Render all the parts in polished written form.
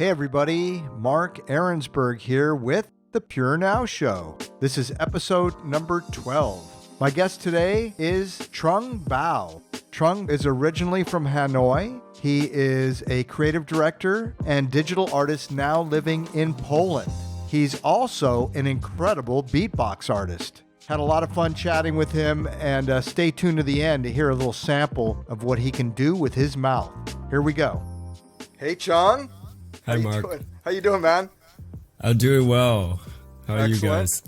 Hey everybody, Mark Arinsberg here with the Purenow Show. This is episode number 12. My guest today is Trung Bao. Trung is originally from Hanoi. He is a creative director and digital artist now living in Poland. He's also an incredible beatbox artist. Had a lot of fun chatting with him, and stay tuned to the end to hear a little sample of what he can do with his mouth. Here we go. Hey, Trung. Hi, Mark. How you doing, man? I'm doing well. How are you guys?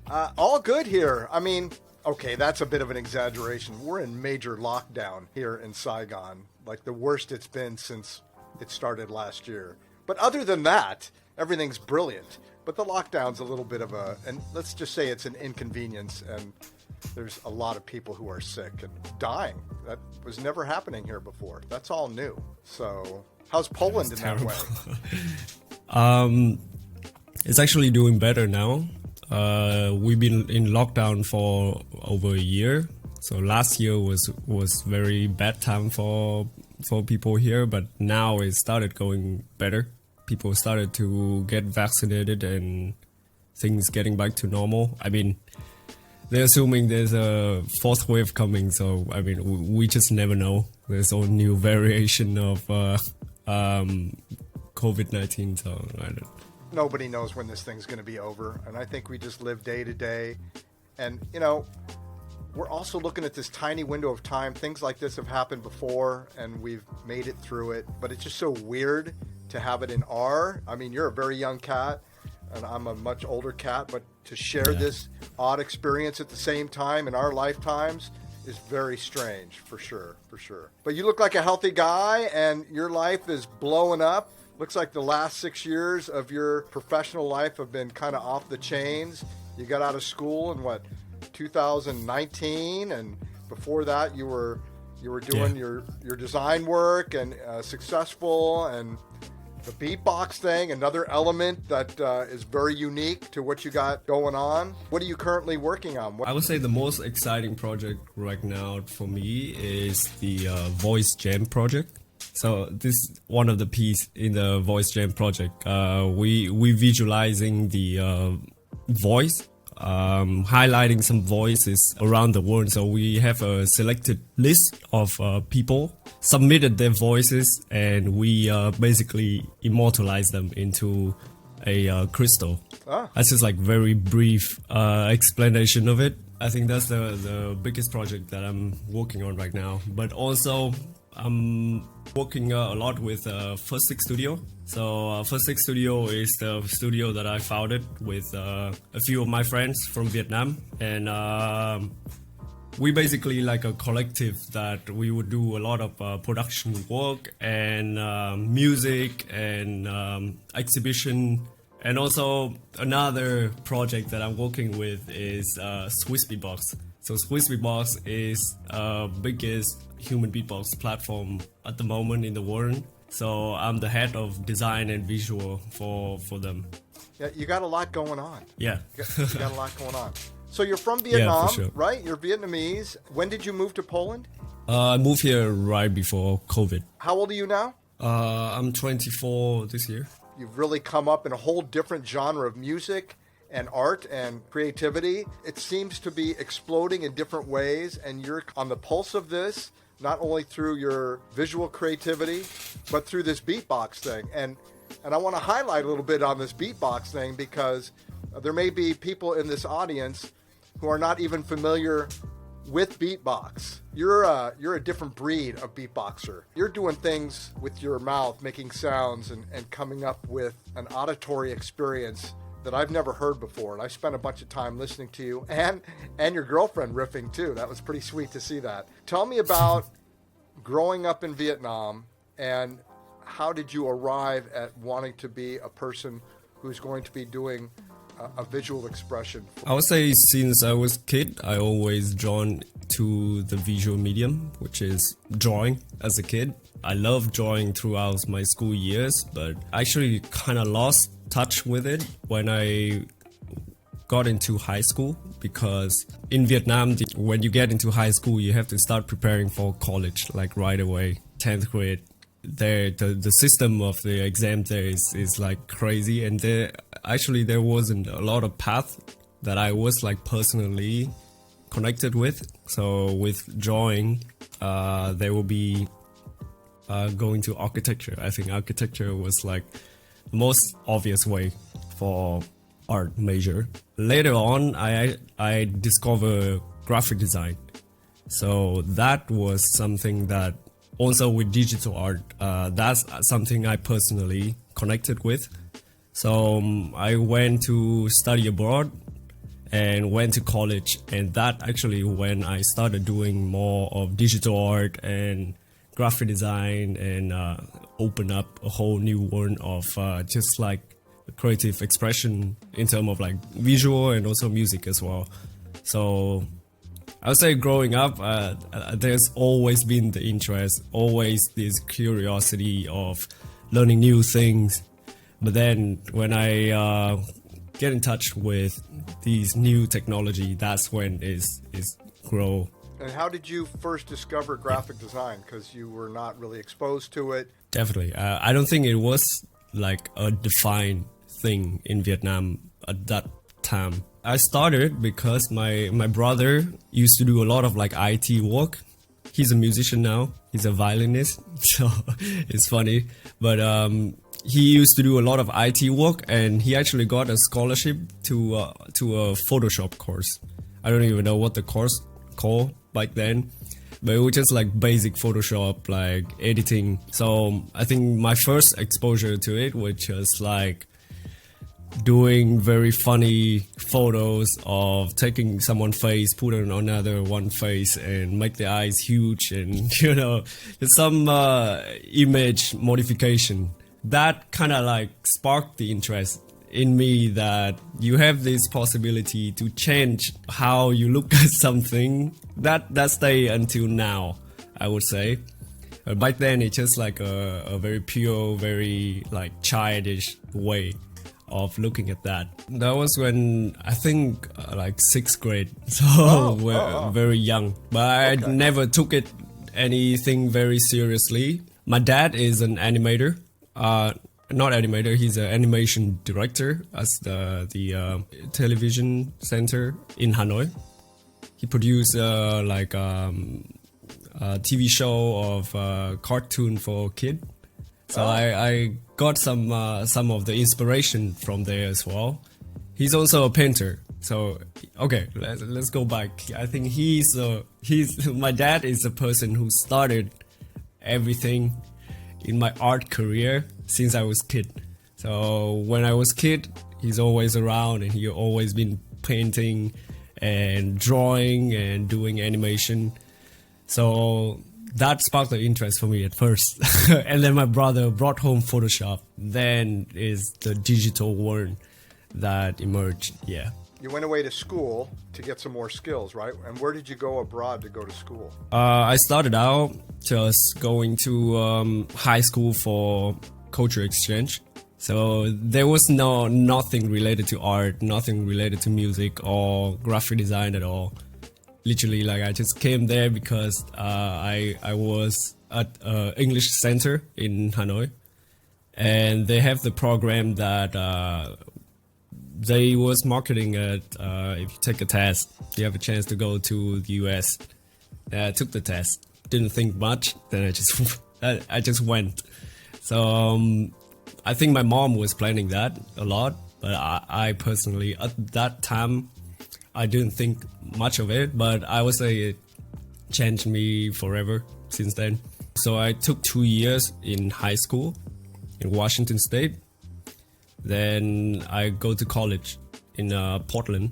All good here. I mean, okay, that's a bit of an exaggeration. We're in major lockdown here in Saigon, like the worst it's been since it started last year. But other than that, everything's brilliant. But the lockdown's a little bit of and let's just say it's an inconvenience, and there's a lot of people who are sick and dying. That was never happening here before. That's all new. So how's Poland in that way? It's actually doing better now. We've been in lockdown for over a year. So last year was very bad time for people here, but now it started going better. People started to get vaccinated and things getting back to normal. I mean, they're assuming there's a fourth wave coming, so I mean, we just never know. There's a new variation of COVID-19, so I don't. Nobody knows when this thing's going to be over, and I think we just live day to day. And, you know, we're also looking at this tiny window of time. Things like this have happened before, and we've made it through it, but it's just so weird to have it I mean, you're a very young cat, and I'm a much older cat, but to share this odd experience at the same time in our lifetimes is very strange, for sure. But you look like a healthy guy, and your life is blowing up. Looks like the last 6 years of your professional life have been kind of off the chains. You got out of school in 2019, and before that you were doing your design work and successful, and the beatbox thing, another element that is very unique to what you got going on. What are you currently working on? I would say the most exciting project right now for me is the Voice Jam project. So this is one of the pieces in the Voice Jam project. We visualizing the voice, highlighting some voices around the world. So we have a selected list of people submitted their voices, and we basically immortalize them into a crystal. That's just like very brief explanation of it. I think that's the biggest project that I'm working on right now. But also I'm working a lot with Fustic.studio. So Fustic.studio is the studio that I founded with a few of my friends from Vietnam, and we basically like a collective that we would do a lot of production work and music and exhibition. And also another project that I'm working with is Swiss Beatbox. So Swiss Beatbox is biggest human beatbox platform at the moment in the world. So I'm the head of design and visual for them. Yeah, you got a lot going on. Yeah. you got a lot going on. So you're from Vietnam, for sure. Right? You're Vietnamese. When did you move to Poland? I moved here right before COVID. How old are you now? I'm 24 this year. You've really come up in a whole different genre of music and art and creativity. It seems to be exploding in different ways, and you're on the pulse of this, not only through your visual creativity, but through this beatbox thing. And I want to highlight a little bit on this beatbox thing, because there may be people in this audience who are not even familiar with beatbox. You're a different breed of beatboxer. You're doing things with your mouth, making sounds and coming up with an auditory experience that I've never heard before. And I spent a bunch of time listening to you and your girlfriend riffing too. That was pretty sweet to see that. Tell me about growing up in Vietnam, and how did you arrive at wanting to be a person who's going to be doing a visual expression? I would say since I was a kid, I always drawn to the visual medium, which is drawing as a kid. I loved drawing throughout my school years, but I actually kind of lost touch with it when I got into high school, because in Vietnam, when you get into high school, you have to start preparing for college like right away, 10th grade. the system of the exam there is like crazy, and there wasn't a lot of path that I was like personally connected with. So with drawing, there will be going to architecture. I think architecture was like the most obvious way for art major. Later on, I discovered graphic design. So that was something that also with digital art, that's something I personally connected with. So I went to study abroad and went to college, and that actually when I started doing more of digital art and graphic design, and open up a whole new world of just like creative expression in terms of like visual and also music as well. So I would say growing up, there's always been the interest, always this curiosity of learning new things. But then when I get in touch with these new technology, that's when it's grow. And how did you first discover graphic design? Because you were not really exposed to it. Definitely. I don't think it was like a defined thing in Vietnam at that time. I started because my brother used to do a lot of like IT work. He's a musician now. He's a violinist. So it's funny. But he used to do a lot of IT work, and he actually got a scholarship to a Photoshop course. I don't even know what the course called back then, but it was just like basic Photoshop, like editing. So I think my first exposure to it was just like doing very funny photos of taking someone's face, put it on another one face, and make the eyes huge, and some image modification. That kind of like sparked the interest in me that you have this possibility to change how you look at something. That stay until now, I would say. Back then, it's just like a very pure, very like childish way of looking at that. That was when I think like 6th grade, so we're very young. But I never took it anything very seriously. My dad is an animator. Not animator, he's an animation director at the television center in Hanoi. He produced like a TV show of cartoon for kids. So I got some of the inspiration from there as well. He's also a painter. So okay, let's go back. I think he's my dad is the person who started everything in my art career since I was kid. So when I was kid, he's always around, and he always been painting and drawing and doing animation. So that sparked the interest for me at first. And then my brother brought home Photoshop. Then is the digital world that emerged. Yeah. You went away to school to get some more skills, right? And where did you go abroad to go to school? I started out just going to high school for culture exchange. So there was nothing related to art, nothing related to music or graphic design at all. Literally, like I just came there because I was at English Center in Hanoi, and they have the program that they was marketing it. If you take a test, you have a chance to go to the US. I took the test, didn't think much, then I just went. So I think my mom was planning that a lot, but I personally at that time I didn't think much of it, but I would say it changed me forever since then. So I took 2 years in high school in Washington State. Then I go to college in Portland.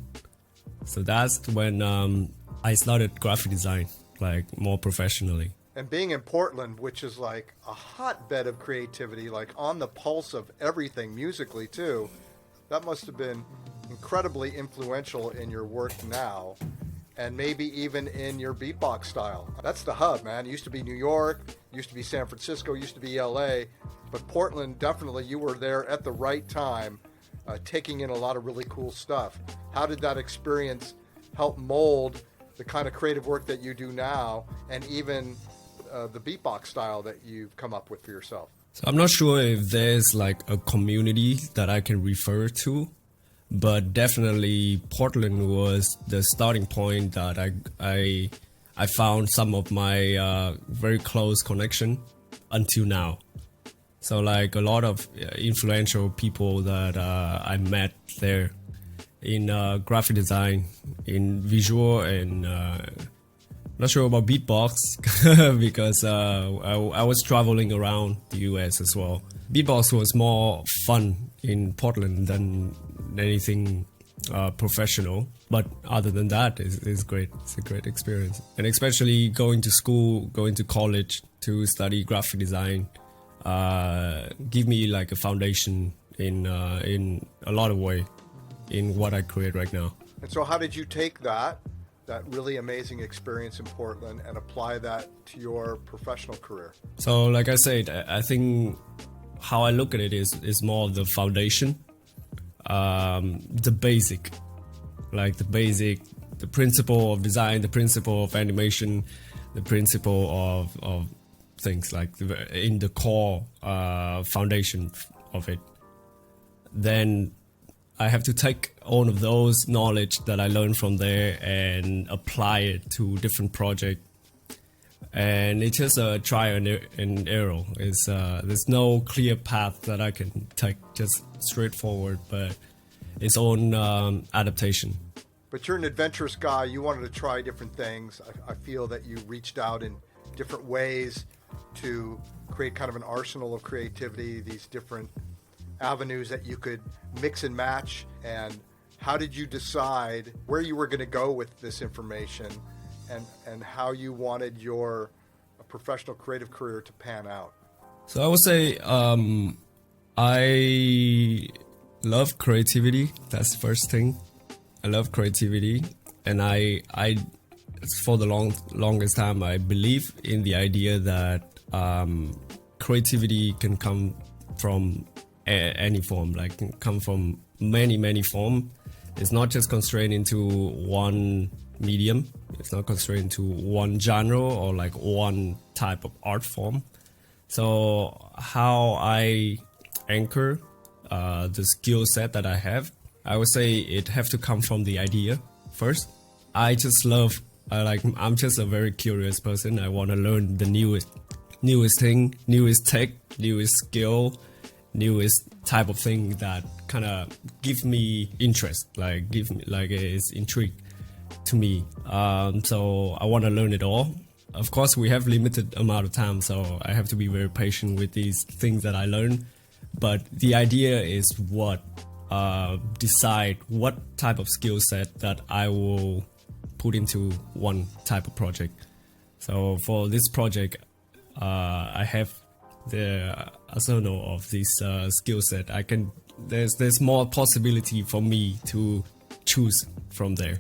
So that's when I started graphic design, like more professionally. And being in Portland, which is like a hotbed of creativity, like on the pulse of everything musically too, that must have been incredibly influential in your work now, and maybe even in your beatbox style. That's the hub, man. It used to be New York, used to be San Francisco, used to be LA, but Portland, definitely you were there at the right time, taking in a lot of really cool stuff. How did that experience help mold the kind of creative work that you do now, and even the beatbox style that you've come up with for yourself? So I'm not sure if there's like a community that I can refer to, but definitely Portland was the starting point that I found some of my very close connection until now. So like a lot of influential people that I met there in graphic design, in visual, and not sure about beatbox because I was traveling around the US as well. Beatbox was more fun in Portland than anything professional, but other than that, it's great. It's a great experience, and especially going to school, going to college to study graphic design, give me like a foundation in a lot of way in what I create right now. And so, how did you take that really amazing experience in Portland and apply that to your professional career? So, like I said, I think how I look at it is more of the foundation, the basic, the principle of design, the principle of animation, the principle of things like in the core foundation of it. Then I have to take all of those knowledge that I learned from there and apply it to different projects. And it's just a try and error. There's no clear path that I can take, just straightforward, but its own adaptation. But you're an adventurous guy. You wanted to try different things. I feel that you reached out in different ways to create kind of an arsenal of creativity, these different avenues that you could mix and match. And how did you decide where you were going to go with this information and how you wanted your professional creative career to pan out? So I would say I love creativity. That's the first thing. I love creativity, and I for the longest time I believe in the idea that creativity can come from any form, like can come from many forms. It's not just constrained into one medium. It's not constrained to one genre or like one type of art form. So how I anchor the skill set that I have, I would say it have to come from the idea first. I just love, I'm just a very curious person. I want to learn the newest thing, newest tech, newest skill, newest type of thing that kind of give me interest, it's intrigue to me. So I want to learn it all. Of course, we have limited amount of time, so I have to be very patient with these things that I learn. But the idea is what decide what type of skill set that I will put into one type of project. So for this project, I have the arsenal of this skill set. There's more possibility for me to choose from there.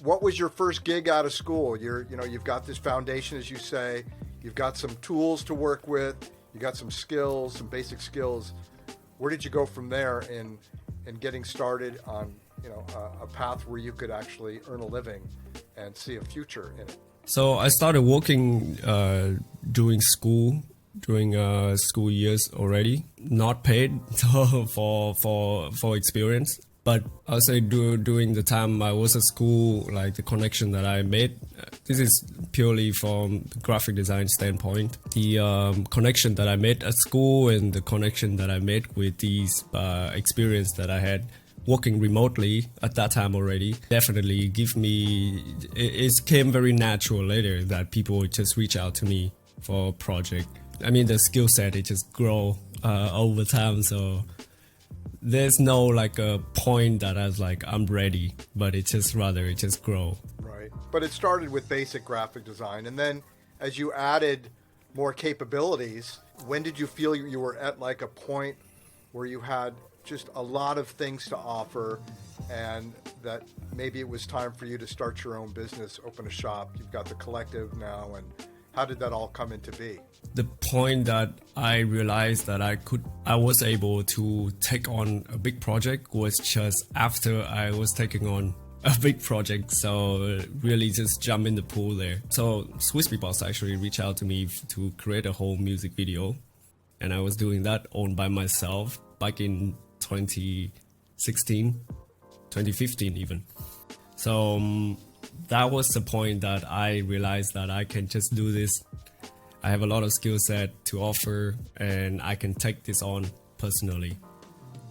What was your first gig out of school? You've got this foundation, as you say. You've got some tools to work with. You got some skills, some basic skills. Where did you go from there in getting started on a path where you could actually earn a living and see a future in it? So I started working during school years already, not paid for experience. But I'll say during the time I was at school, like the connection that I made, this is purely from the graphic design standpoint. The connection that I made at school and the connection that I made with these experience that I had working remotely at that time already definitely give me, it came very natural later that people would just reach out to me for a project. I mean, the skill set, it just grow over time, so there's no like a point that I was like, I'm ready, but it just grow. Right. But it started with basic graphic design. And then as you added more capabilities, when did you feel you were at like a point where you had just a lot of things to offer and that maybe it was time for you to start your own business, open a shop? You've got the collective now, and how did that all come into be? The point that I realized that I was able to take on a big project was just after I was taking on a big project, so really just jump in the pool there. So Swiss Beatbox actually reached out to me to create a whole music video, and I was doing that all by myself back in 2016, 2015 even. So that was the point that I realized that I can just do this. I have a lot of skill set to offer, and I can take this on personally.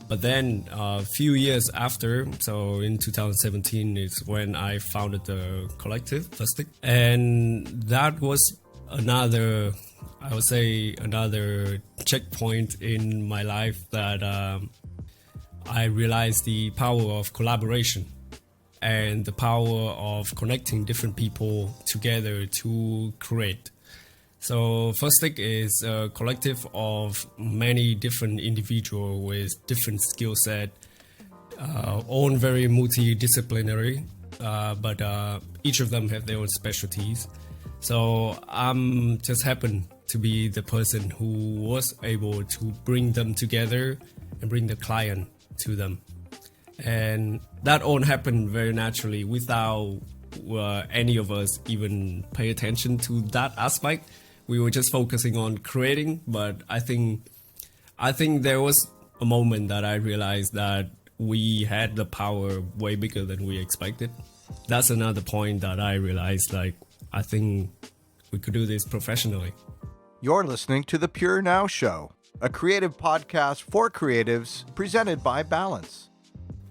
But then a few years after, so in 2017 is when I founded the collective, Fustic. And that was another, I would say, another checkpoint in my life that I realized the power of collaboration and the power of connecting different people together to create. So Fustic is a collective of many different individuals with different skill set, all very multidisciplinary, but each of them have their own specialties. So I'm just happened to be the person who was able to bring them together and bring the client to them. And that all happened very naturally without any of us even pay attention to that aspect. We were just focusing on creating, but I think there was a moment that I realized that we had the power way bigger than we expected. That's another point that I realized, like, I think we could do this professionally. You're listening to The Purenow Show, a creative podcast for creatives presented by Balance.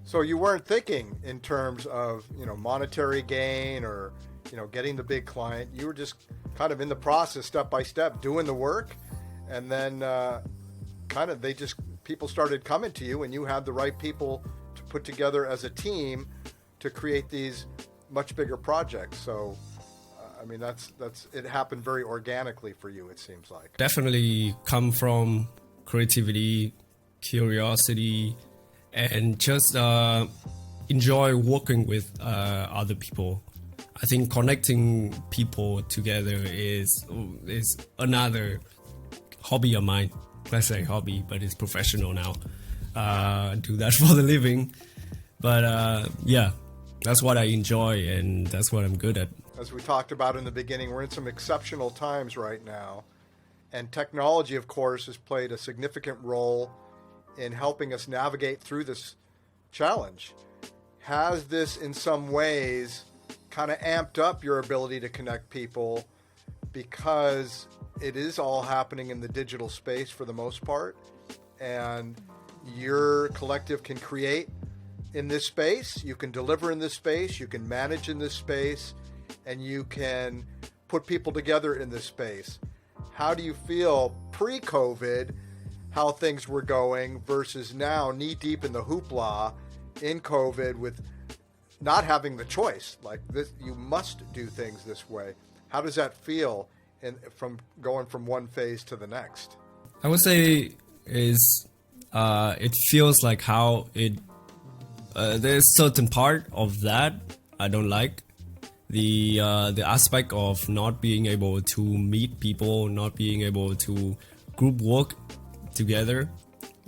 So you weren't thinking in terms of, monetary gain or, getting the big client. You were just kind of in the process, step by step, doing the work. And then people started coming to you, and you had the right people to put together as a team to create these much bigger projects. So, it happened very organically for you, it seems like. Definitely come from creativity, curiosity, and just enjoy working with other people. I think connecting people together is another hobby of mine. Let's say hobby, but it's professional now. Do that for the living. But yeah, that's what I enjoy, and that's what I'm good at. As we talked about in the beginning, we're in some exceptional times right now. And technology, of course, has played a significant role in helping us navigate through this challenge. Has this in some ways kind of amped up your ability to connect people, because it is all happening in the digital space for the most part, and your collective can create in this space, you can deliver in this space, you can manage in this space, and you can put people together in this space. How do you feel pre-COVID, how things were going, versus now knee deep in the hoopla in COVID with not having the choice? Like this, you must do things this way. How does that feel from going from one phase to the next? I would say it feels like how there's certain part of that I don't like. The aspect of not being able to meet people, not being able to group work together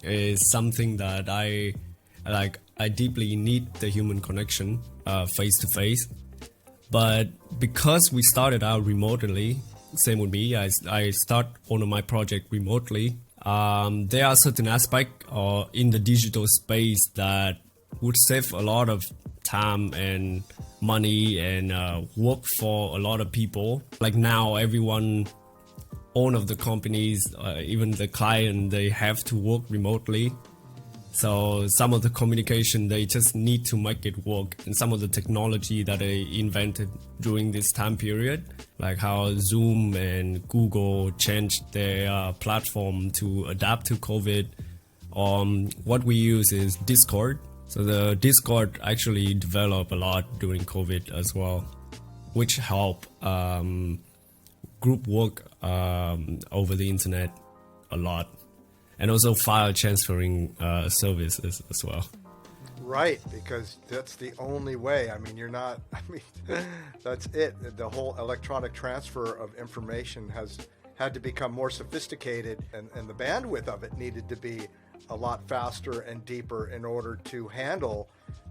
is something that I like. I deeply need the human connection, face to face. But because we started out remotely, same with me, I start one of my project remotely. There are certain aspects in the digital space that would save a lot of time and money and work for a lot of people. Like now, everyone, all of the companies, even the client, they have to work remotely. So some of the communication, they just need to make it work. And some of the technology that they invented during this time period, like how Zoom and Google changed their platform to adapt to COVID. What we use is Discord. So the Discord actually developed a lot during COVID as well, which help group work over the internet a lot. And also file transferring services as well. Right, because that's the only way. That's it. The whole electronic transfer of information has had to become more sophisticated, and the bandwidth of it needed to be a lot faster and deeper in order to handle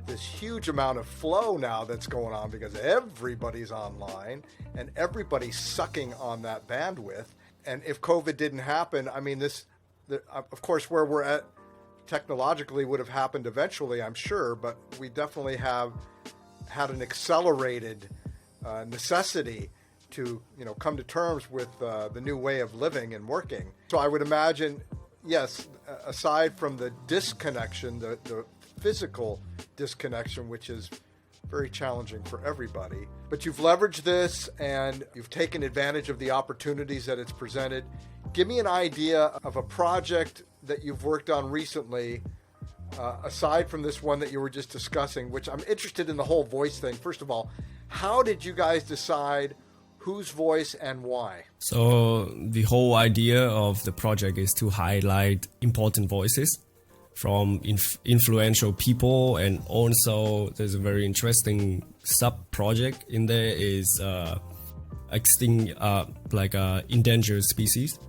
this huge amount of flow now that's going on because everybody's online and everybody's sucking on that bandwidth. And if COVID didn't happen, I mean, of course, where we're at technologically would have happened eventually, I'm sure, but we definitely have had an accelerated necessity to, come to terms with the new way of living and working. So I would imagine, yes, aside from the disconnection, the physical disconnection, which is very challenging for everybody, but you've leveraged this and you've taken advantage of the opportunities that it's presented. Give me an idea of a project that you've worked on recently, aside from this one that you were just discussing, which I'm interested in the whole voice thing. First of all, how did you guys decide whose voice and why? So the whole idea of the project is to highlight important voices from influential people, and also there's a very interesting sub-project in there is endangered species.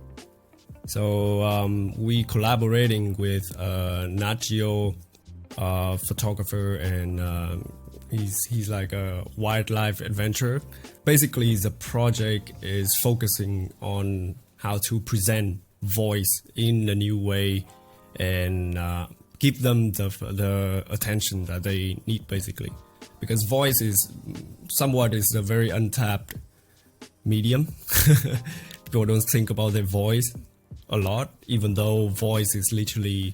So we collaborating with Nat Geo photographer, and he's like a wildlife adventurer. Basically, the project is focusing on how to present voice in a new way and give them the attention that they need, basically, because voice is a very untapped medium. People don't think about their voice a lot, even though voice is literally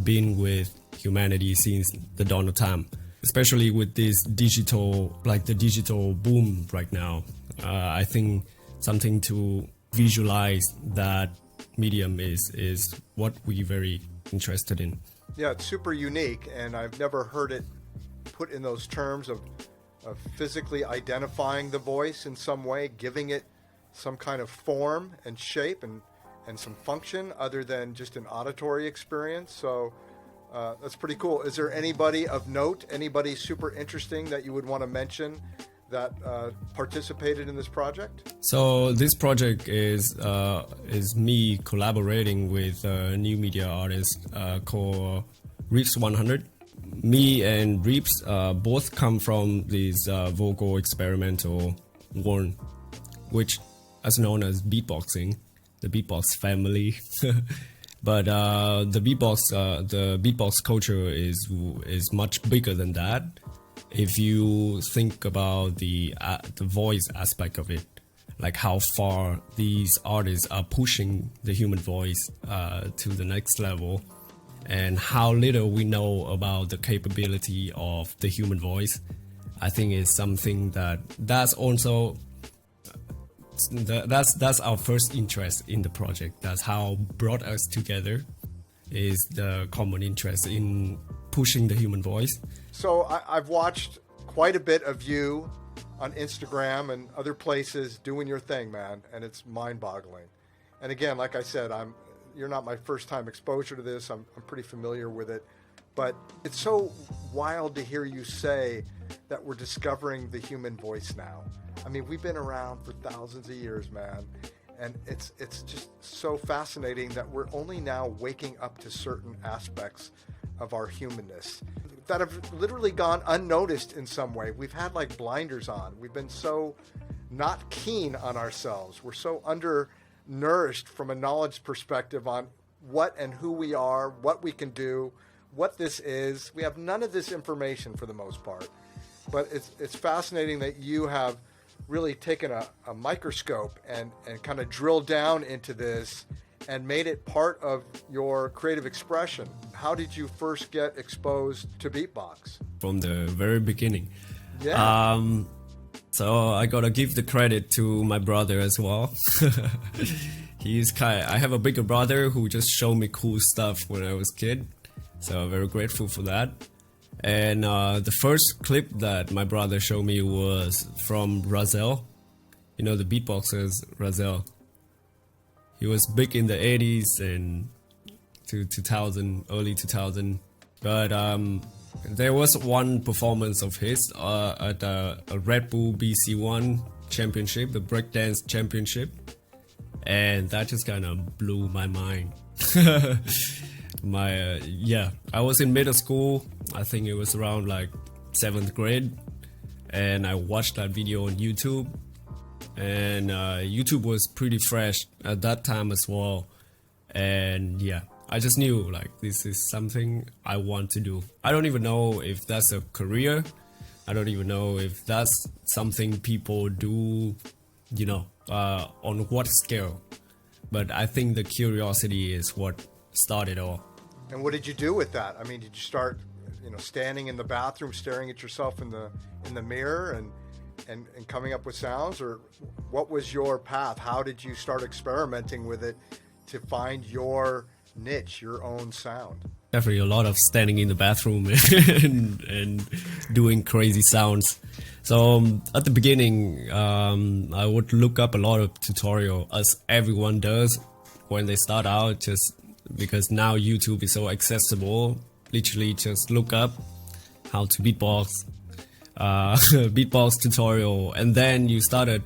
been with humanity since the dawn of time, especially with this digital boom right now. I think something to visualize that medium is what we're very interested in. Yeah, it's super unique, and I've never heard it put in those terms of physically identifying the voice in some way, giving it some kind of form and shape and some function other than just an auditory experience. So that's pretty cool. Is there anybody of note, anybody super interesting that you would want to mention that participated in this project? So this project is me collaborating with a new media artist called Reeps 100. Me and Reeps both come from this vocal experimental world, which is known as beatboxing, the beatbox family. But the beatbox culture is much bigger than that. If you think about the voice aspect of it, like how far these artists are pushing the human voice to the next level, and how little we know about the capability of the human voice, I think is something that's also that's our first interest in the project. That's how brought us together, is the common interest in pushing the human voice. So I've watched quite a bit of you on Instagram and other places doing your thing, man, and it's mind-boggling. And again, like I said, you're not my first time exposure to this. I'm pretty familiar with it, but it's so wild to hear you say that we're discovering the human voice now. I mean, we've been around for thousands of years, man, and it's just so fascinating that we're only now waking up to certain aspects of our humanness that have literally gone unnoticed in some way. We've had like blinders on. We've been so not keen on ourselves. We're so undernourished from a knowledge perspective on what and who we are, what we can do, what this is. We have none of this information for the most part. But it's fascinating that you have really taken a microscope and kind of drilled down into this and made it part of your creative expression. How did you first get exposed to beatbox? From the very beginning. Yeah. So I gotta give the credit to my brother as well. I have a bigger brother who just showed me cool stuff when I was a kid. So I'm very grateful for that. And the first clip that my brother showed me was from Razel. You know, the beatboxers, Razel. He was big in the 80s and to 2000, early 2000. But there was one performance of his at a Red Bull BC1 championship, the breakdance championship. And that just kind of blew my mind. I was in middle school. I think it was around like 7th grade, and I watched that video on YouTube. And YouTube was pretty fresh at that time as well. And yeah, I just knew like this is something I want to do. I don't even know if that's a career. I don't even know if that's something people do, on what scale. But I think the curiosity is what started all. And what did you do with that? I mean, did you start, standing in the bathroom, staring at yourself in the mirror and coming up with sounds? Or what was your path? How did you start experimenting with it to find your niche, your own sound? Definitely a lot of standing in the bathroom and doing crazy sounds. So at the beginning, I would look up a lot of tutorial, as everyone does when they start out, just because now YouTube is so accessible. Literally just look up how to beatbox, beatbox tutorial, and then you started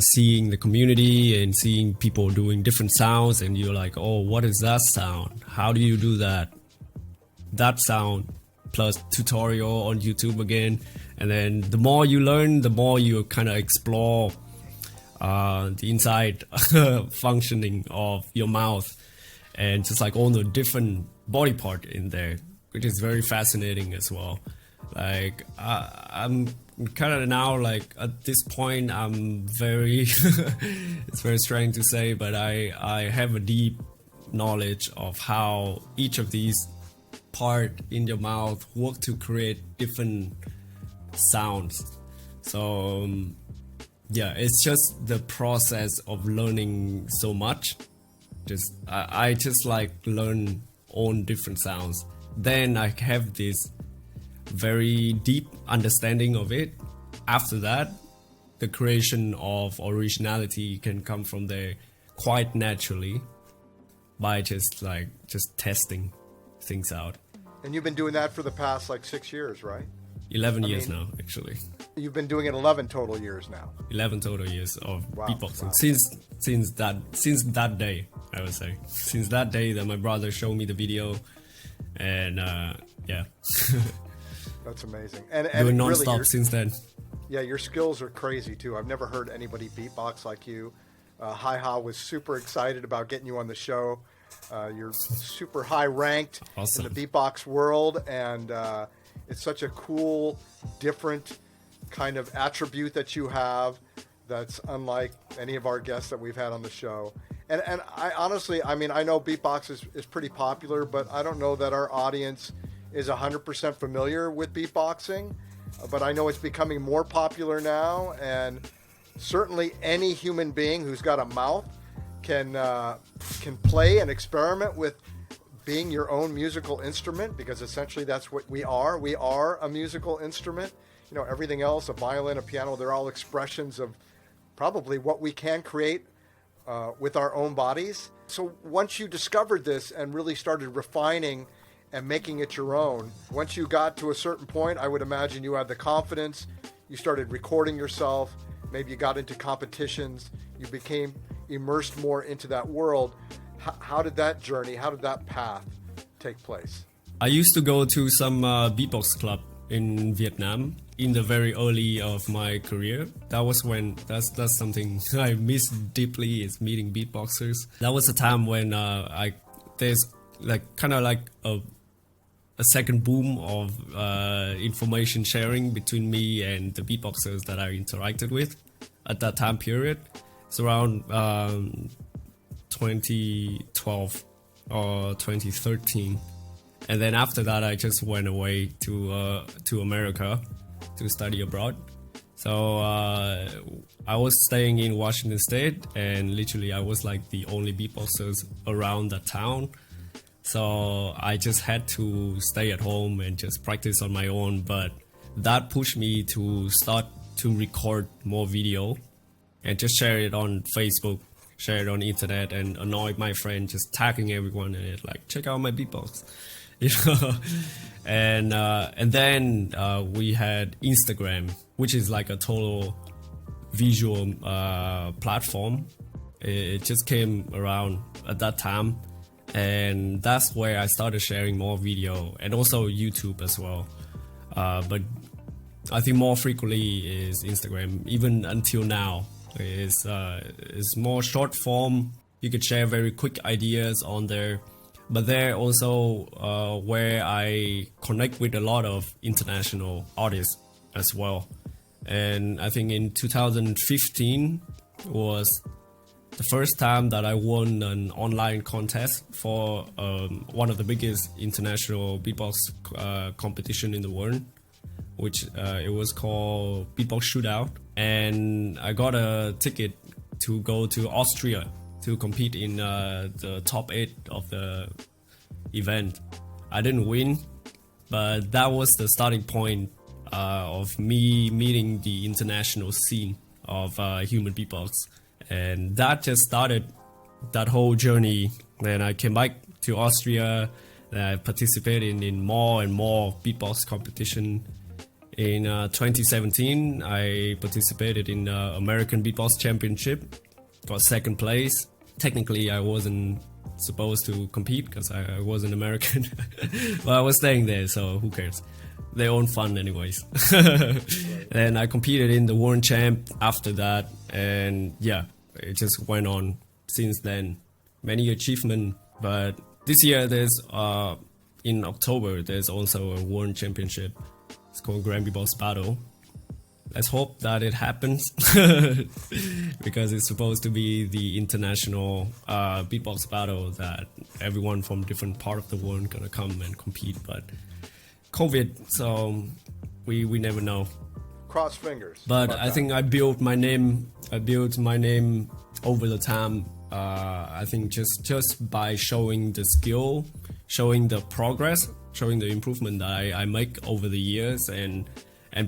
seeing the community and seeing people doing different sounds, and you're like, oh, what is that sound? How do you do that sound? Plus tutorial on YouTube again. And then the more you learn, the more you kind of explore the inside functioning of your mouth, and just like all the different body part in there, which is very fascinating as well. Like I'm kind of now, like at this point, I'm very it's very strange to say, but I have a deep knowledge of how each of these part in your mouth work to create different sounds. So it's just the process of learning so much. I just like learn on different sounds. Then I have this very deep understanding of it. After that, the creation of originality can come from there quite naturally by just testing things out. And you've been doing that for the past 6 years, right? 11 years now, actually. You've been doing it 11 total years now. 11 total years of beatboxing. Wow. Since that day, I would say. Since that day that my brother showed me the video, and That's amazing. And doing non-stop really, since then. Yeah, your skills are crazy too. I've never heard anybody beatbox like you. HaiHa was super excited about getting you on the show. You're super high ranked Awesome. in the beatbox world, and it's such a cool, different kind of attribute that you have that's unlike any of our guests that we've had on the show. And I honestly, I know beatbox is pretty popular, but I don't know that our audience is 100% familiar with beatboxing. But I know it's becoming more popular now, and certainly any human being who's got a mouth can play and experiment with being your own musical instrument, because essentially that's what we are. We are a musical instrument. Everything else, a violin, a piano, they're all expressions of probably what we can create with our own bodies. So once you discovered this and really started refining and making it your own, once you got to a certain point, I would imagine you had the confidence, you started recording yourself, maybe you got into competitions, you became immersed more into that world. How did that journey, how did that path take place? I used to go to some beatbox club in Vietnam in the very early of my career. That was when, that's something I miss deeply, is meeting beatboxers. That was a time when there's kind of like a second boom of information sharing between me and the beatboxers that I interacted with at that time period. It's around 2012 or 2013. And then after that, I just went away to America to study abroad. So I was staying in Washington State, and literally I was like the only beatboxers around the town. So I just had to stay at home and just practice on my own. But that pushed me to start to record more video and just share it on Facebook, share it on internet, and annoy my friend, just tagging everyone in it, like, check out my beatbox. And then we had Instagram, which is like a total visual platform. It just came around at that time, And that's where I started sharing more video, and also YouTube as well. But I think more frequently is Instagram, even until now. Is more short form. You could share very quick ideas on there. But there also where I connect with a lot of international artists as well. And I think in 2015 was the first time that I won an online contest for one of the biggest international beatbox competition in the world, which it was called Beatbox Shootout. And I got a ticket to go to Austria to compete in the top 8 of the event. I didn't win, but that was the starting point of me meeting the international scene of human beatbox. And that just started that whole journey. Then I came back to Austria, and I participated in more and more beatbox competition. In 2017, I participated in the American Beatbox Championship, got second place. Technically, I wasn't supposed to compete because I wasn't American, but I was staying there, so who cares? Their own fun anyways. And I competed in the World Champ after that, and yeah, it just went on since then. Many achievements, but this year there's in October there's also a World Championship. It's called Grand Beatbox Battle. Let's hope that it happens because it's supposed to be the international beatbox battle that everyone from different part of the world gonna come and compete. But COVID, so we never know. Cross fingers. But I think I built my name. I built my name over the time. I think just by showing the skill, showing the progress, showing the improvement that I make over the years, and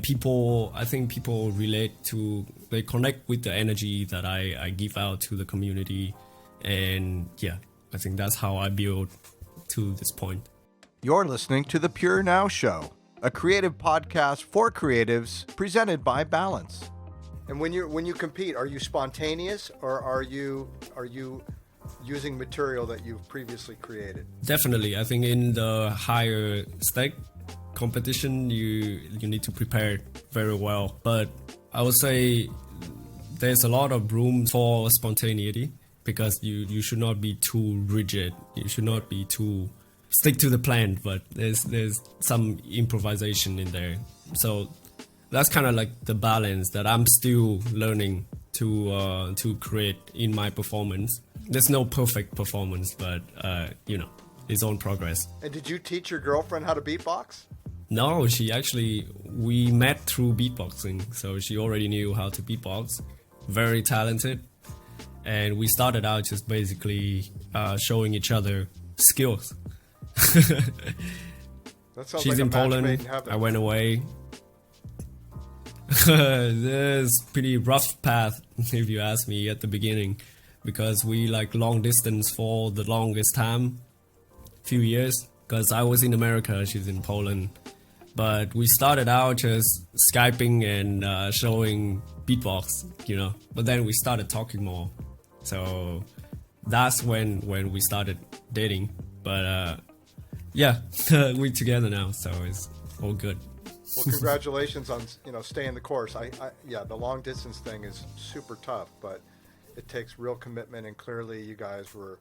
people, I think people relate to, they connect with the energy that I give out to the community. And yeah, I think that's how I build to this point. You're listening to The Purenow Show, a creative podcast for creatives presented by Balance. And when you compete, are you spontaneous, or are you using material that you've previously created? Definitely. I think in the higher stake competition, you need to prepare very well. But I would say there's a lot of room for spontaneity, because you should not be too rigid. You should not be too stick to the plan, but there's some improvisation in there. So that's kind of like the balance that I'm still learning to create in my performance. There's no perfect performance, but it's on progress. And did you teach your girlfriend how to beatbox? No, we met through beatboxing, so she already knew how to beatbox. Very talented, and we started out just basically showing each other skills. That sounds She's like in a match Poland. made in heaven. I went away. There's pretty rough path, if you ask me, at the beginning, because we like long distance for the longest time, few years, because I was in America, she's in Poland. But we started out just Skyping and showing beatbox, but then we started talking more. So that's when we started dating. But yeah, we're together now, so it's all good. Well, congratulations on staying the course. Yeah, the long distance thing is super tough, but it takes real commitment, and clearly you guys were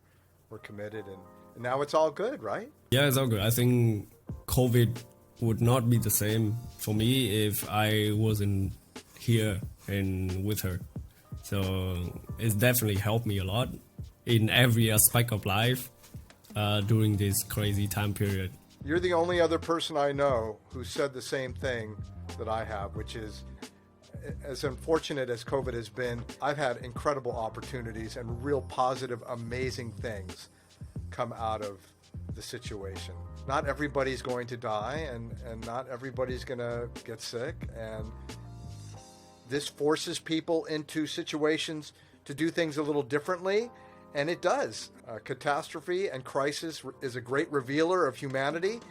committed, and now it's all good, right? Yeah, it's all good. I think COVID would not be the same for me if I wasn't here and with her. So it's definitely helped me a lot in every aspect of life during this crazy time period. You're the only other person I know who said the same thing that I have, which is, as unfortunate as COVID has been, I've had incredible opportunities and real positive, amazing things come out of the situation. Not everybody's going to die, and not everybody's going to get sick, and this forces people into situations to do things a little differently, and it does. Catastrophe and crisis is a great revealer of humanity,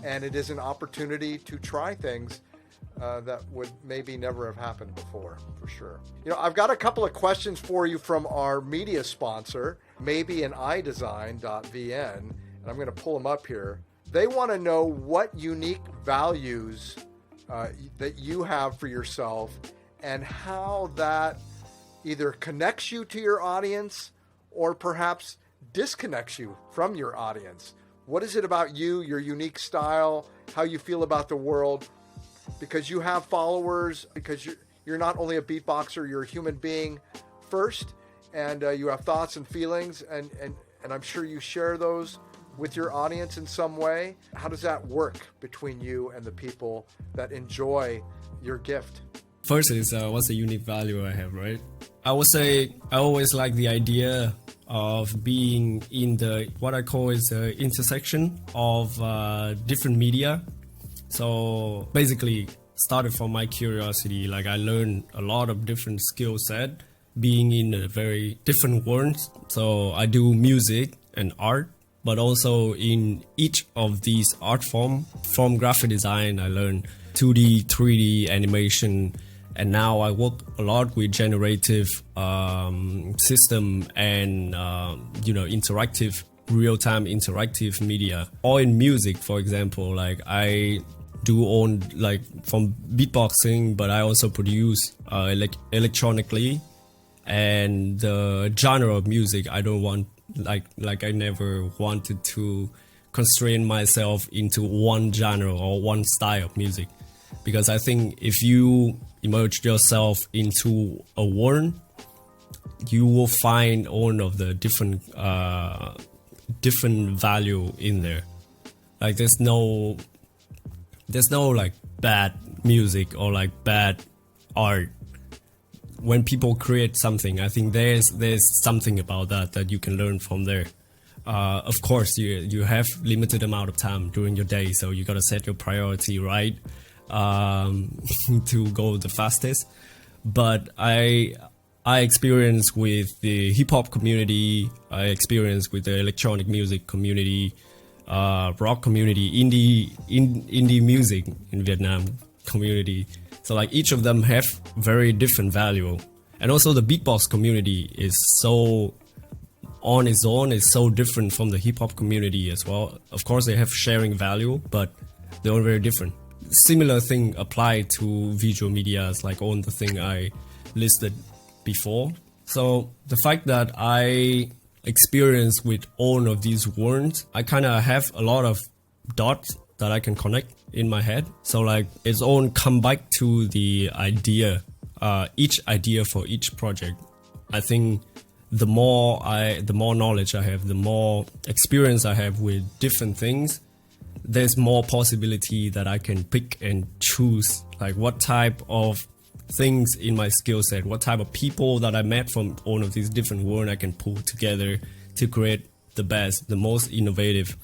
and it is an opportunity to try things that would maybe never have happened before, for sure. I've got a couple of questions for you from our media sponsor, maybeanidesign.vn, and I'm going to pull them up here. They want to know what unique values that you have for yourself and how that either connects you to your audience or perhaps disconnects you from your audience. What is it about you, your unique style, how you feel about the world? Because you have followers, because you're not only a beatboxer, you're a human being first, and you have thoughts and feelings, and I'm sure you share those with your audience in some way. How does that work between you and the people that enjoy your gift? First is what's the unique value I have, right? I would say I always like the idea of being in the, what I call is the intersection of different media. So basically started from my curiosity, like I learned a lot of different skill set being in a very different world. So I do music and art, but also in each of these art form, from graphic design, I learned 2D, 3D animation, and now I work a lot with generative system and interactive, real-time interactive media. Or in music, for example, like I do own like from beatboxing, but I also produce electronically. And the genre of music, I don't want like I never wanted to constrain myself into one genre or one style of music, because I think if you immerse yourself into a world, you will find all of the different value in there. Like there's no like bad music or like bad art. When people create something, I think there's something about that you can learn from there. Of course, you have limited amount of time during your day, so you gotta set your priority right to go the fastest. But I experience with the hip hop community, I experience with the electronic music community, rock community, indie music in Vietnam community. So like each of them have very different value. And also the beatbox community is so on its own, is so different from the hip hop community as well. Of course they have sharing value, but they're all very different. Similar thing apply to visual media, like all the thing I listed before. So the fact that I experience with all of these words, I kind of have a lot of dots that I can connect in my head. So like it's all come back to the idea, each idea for each project. I think the more knowledge I have, the more experience I have with different things, there's more possibility that I can pick and choose like what type of things in my skill set, what type of people that I met from all of these different worlds I can pull together to create the best, the most innovative,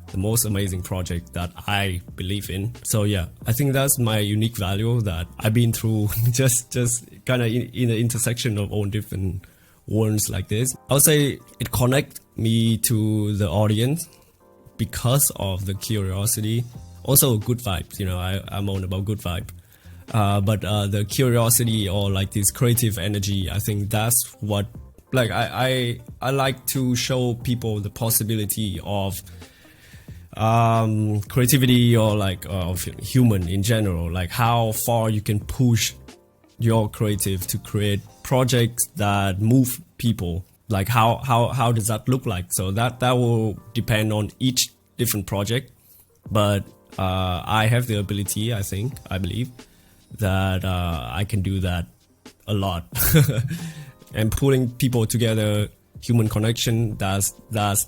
the most amazing project that I believe in. So yeah, I think that's my unique value that I've been through just kind of in the intersection of all different worlds like this. I would say it connects me to the audience because of the curiosity. Also good vibes, I'm on about good vibe. But the curiosity or like this creative energy, I think that's what, like I like to show people the possibility of creativity or like of human in general, like how far you can push your creative to create projects that move people. Like how does that look like? So that will depend on each different project, but I have the ability, I believe that I can do that a lot. And putting people together, human connection, that's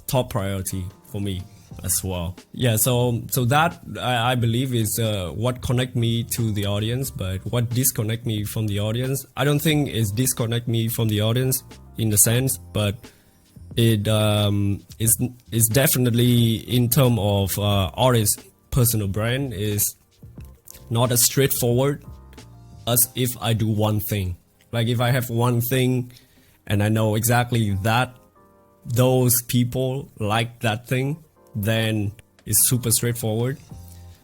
top priority for me as well. Yeah, so that I believe is what connect me to the audience. But what disconnect me from the audience, I don't think is disconnect me from the audience in the sense, but it is definitely in terms of artist personal brand is not as straightforward as if I do one thing. Like if I have one thing and I know exactly that those people like that thing, then it's super straightforward.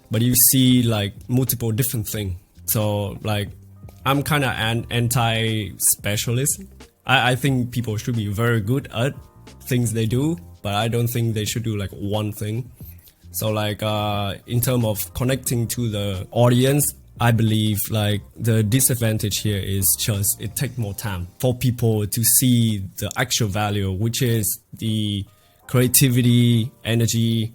But you see like multiple different things So like, I'm kind of an anti-specialist. I think people should be very good at things they do, but I don't think they should do like one thing. So like in terms of connecting to the audience, I believe like the disadvantage here is just it takes more time for people to see the actual value, which is the creativity, energy,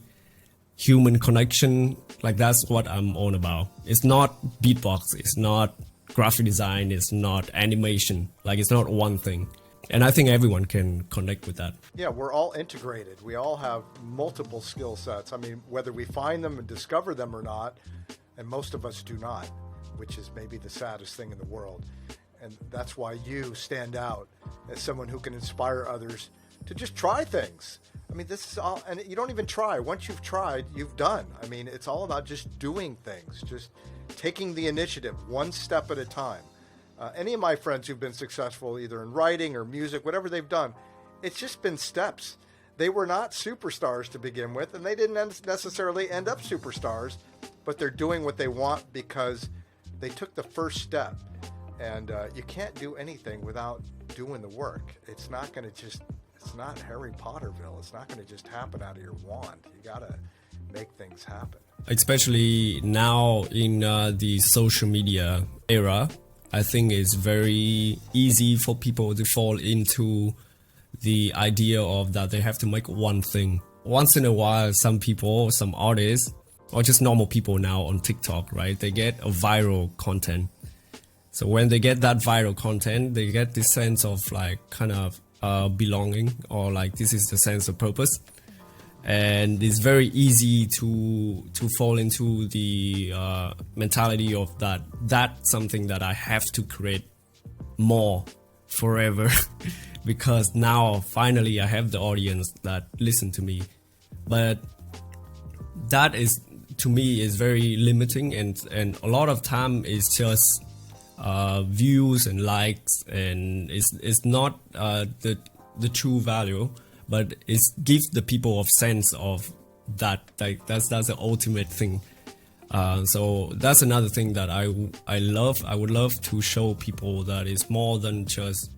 human connection. Like that's what I'm on about. It's not beatbox, it's not graphic design, it's not animation. Like it's not one thing. And I think everyone can connect with that. Yeah, we're all integrated. We all have multiple skill sets. I mean, whether we find them and discover them or not, and most of us do not, which is maybe the saddest thing in the world. And that's why you stand out as someone who can inspire others to just try things. I mean, this is all, and you don't even try. Once you've tried, you've done. I mean, it's all about just doing things, just taking the initiative one step at a time. Any of my friends who've been successful either in writing or music, whatever they've done, it's just been steps. They were not superstars to begin with, and they didn't necessarily end up superstars, but they're doing what they want because they took the first step. And you can't do anything without doing the work. It's not going to just, it's not Harry Potterville. It's not going to just happen out of your wand. You got to make things happen. Especially now in the social media era, I think it's very easy for people to fall into the idea of that they have to make one thing. Once in a while, some people, some artists, or just normal people now on TikTok, right? They get a viral content. So when they get that viral content, they get this sense of like kind of belonging, or like this is the sense of purpose. And it's very easy to fall into the mentality of that's something that I have to create more forever because now finally I have the audience that listen to me. But that is, to me, is very limiting, and a lot of time is just views and likes, and it's not the true value. But it gives the people a sense of that, like that's the ultimate thing. So that's another thing that I love. I would love to show people that it's more than just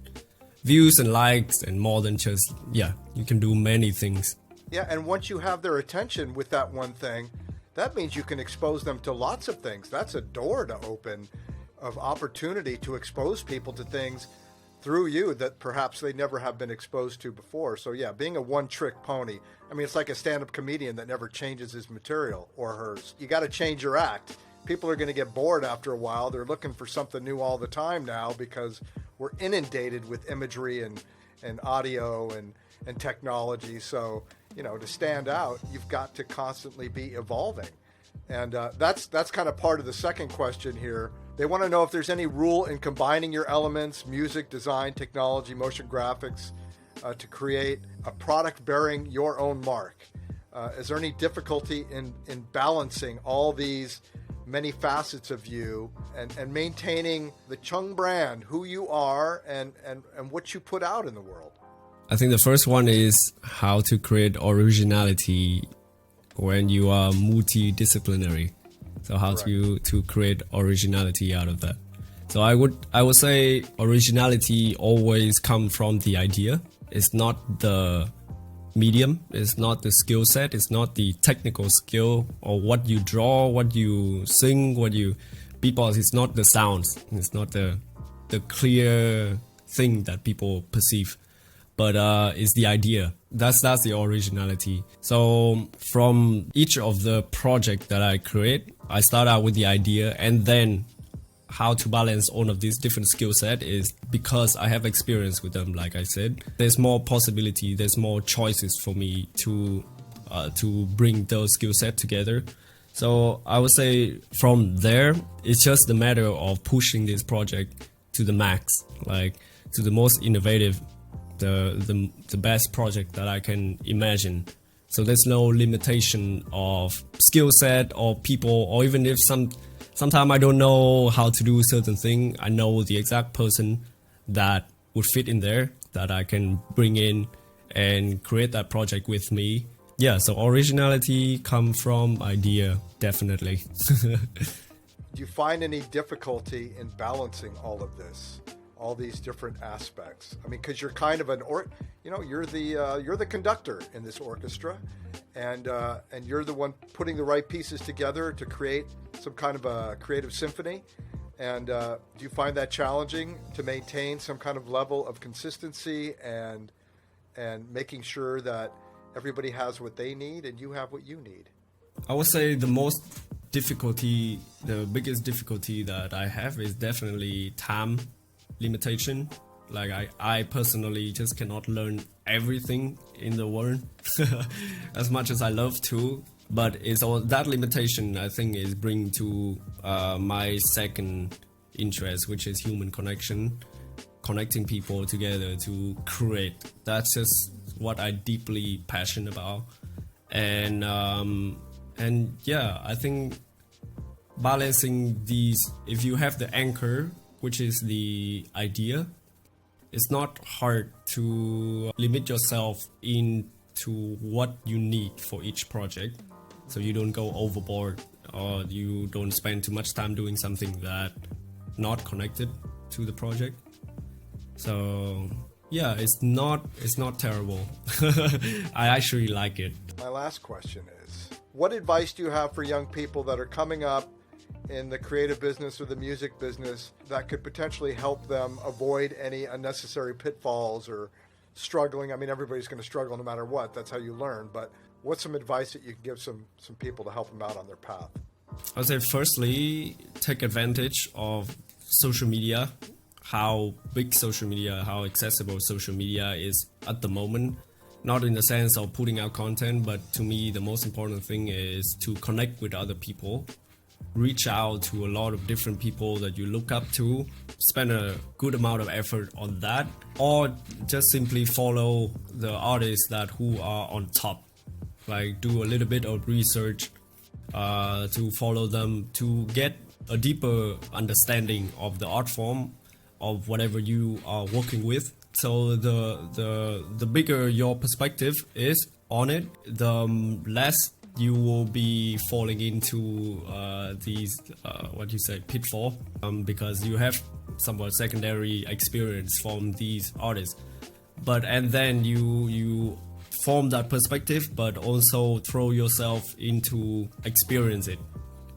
views and likes, and more than just, yeah, you can do many things. Yeah, and once you have their attention with that one thing, that means you can expose them to lots of things. That's a door to open of opportunity to expose people to things through you that perhaps they never have been exposed to before. So yeah, being a one-trick pony, I mean, it's like a stand-up comedian that never changes his material or hers. You got to change your act. People are going to get bored after a while. They're looking for something new all the time now because we're inundated with imagery and audio and technology. So, you know, to stand out, you've got to constantly be evolving. And that's kind of part of the second question here. They want to know if there's any rule in combining your elements, music, design, technology, motion graphics, to create a product bearing your own mark. Is there any difficulty in balancing all these many facets of you and maintaining the Chung brand, who you are, and what you put out in the world? I think the first one is how to create originality when you are multidisciplinary. So how to create originality out of that. So I would say originality always comes from the idea. It's not the medium, it's not the skill set, it's not the technical skill or what you draw, what you sing, what you beatbox. It's not the sounds, it's not the clear thing that people perceive, but it's the idea. That's the originality. So from each of the project that I create, I start out with the idea, and then how to balance all of these different skill set is because I have experience with them. Like I said, there's more possibility, there's more choices for me to bring those skill set together. So I would say from there, it's just a matter of pushing this project to the max, like to the most innovative, the best project that I can imagine. So there's no limitation of skill set or people, or even if sometimes I don't know how to do a certain thing, I know the exact person that would fit in there that I can bring in and create that project with me. Yeah, so originality come from idea, definitely. Do you find any difficulty in balancing all of this, all these different aspects? I mean, because you're kind of you're the conductor in this orchestra, and you're the one putting the right pieces together to create some kind of a creative symphony. And do you find that challenging to maintain some kind of level of consistency and making sure that everybody has what they need and you have what you need? I would say the biggest difficulty that I have is definitely time limitation. Like I personally just cannot learn everything in the world as much as I love to. But it's all that limitation, I think, is bring to my second interest, which is human connection, connecting people together to create. That's just what I deeply passionate about. And yeah, I think balancing these, if you have the anchor, which is the idea, it's not hard to limit yourself into what you need for each project. So you don't go overboard, or you don't spend too much time doing something that not connected to the project. So yeah, it's not terrible. I actually like it. My last question is, what advice do you have for young people that are coming up in the creative business or the music business that could potentially help them avoid any unnecessary pitfalls or struggling? I mean, everybody's going to struggle no matter what. That's how you learn. But what's some advice that you can give some people to help them out on their path? I'd say firstly, take advantage of social media, how big social media, how accessible social media is at the moment. Not in the sense of putting out content, but to me, the most important thing is to connect with other people. Reach out to a lot of different people that you look up to, spend a good amount of effort on that, or just simply follow the artists who are on top. Like do a little bit of research to follow them, to get a deeper understanding of the art form of whatever you are working with. So the bigger your perspective is on it, the less you will be falling into these pitfall, because you have somewhat secondary experience from these artists. And then you form that perspective, but also throw yourself into experience it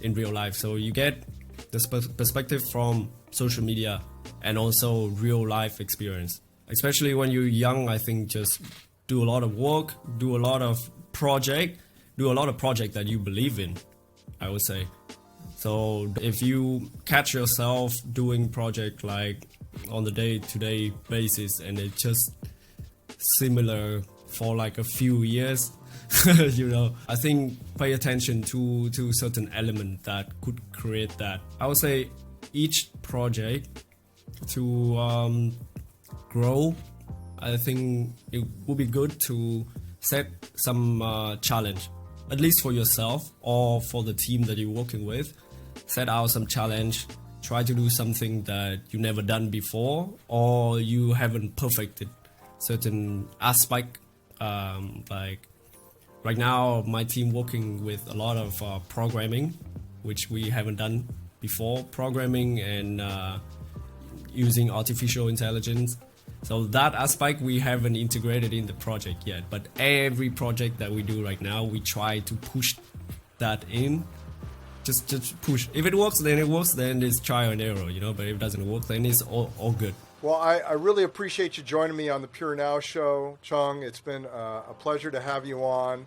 in real life. So you get the perspective from social media and also real life experience. Especially when you're young, I think just do a lot of work, do a lot of project that you believe in, I would say. So if you catch yourself doing project like on the day-to-day basis and it's just similar for like a few years, I think pay attention to certain element that could create that. I would say each project to grow, I think it would be good to set some challenge, at least for yourself or for the team that you're working with. Set out some challenge, try to do something that you never done before or you haven't perfected certain aspect. Like right now, my team working with a lot of programming, which we haven't done before, programming and using artificial intelligence. So that aspect we haven't integrated in the project yet, but every project that we do right now, we try to push that in. Just push. If it works, then it works. Then it's trial and error, But if it doesn't work, then it's all good. Well, I really appreciate you joining me on the Purenow show, Chung. It's been a pleasure to have you on,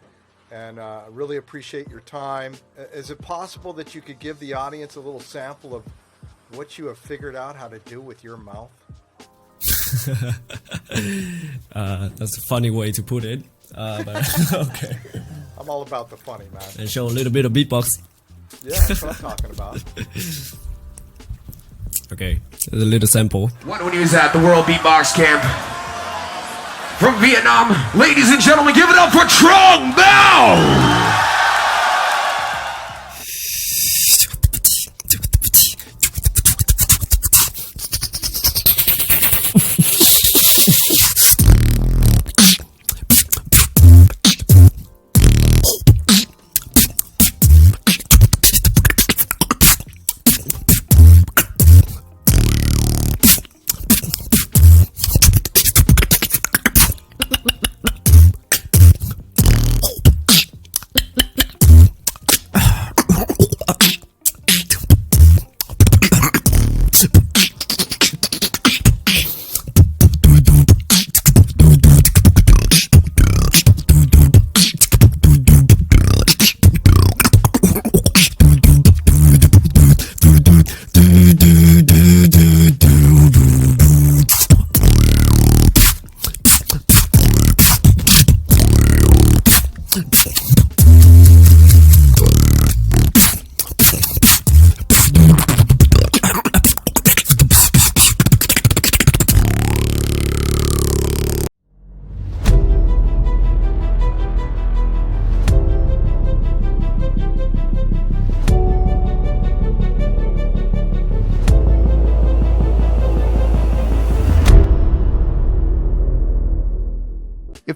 and I really appreciate your time. Is it possible that you could give the audience a little sample of what you have figured out how to do with your mouth? That's a funny way to put it, but okay. I'm all about the funny, man. And show a little bit of beatbox. Yeah, that's what I'm talking about. Okay, there's a little sample. When he was at the World Beatbox Camp from Vietnam, ladies and gentlemen, give it up for Trung Bao!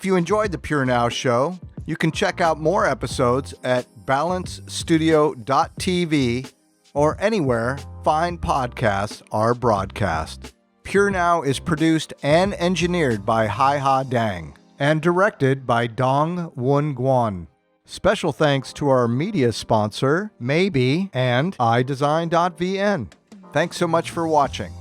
If you enjoyed the Purenow show, you can check out more episodes at balancestudio.tv or anywhere fine podcasts are broadcast. Purenow is produced and engineered by HaiHa Dang and directed by Dong Wun Guan. Special thanks to our media sponsor, Maybe, and iDesign.vn. Thanks so much for watching.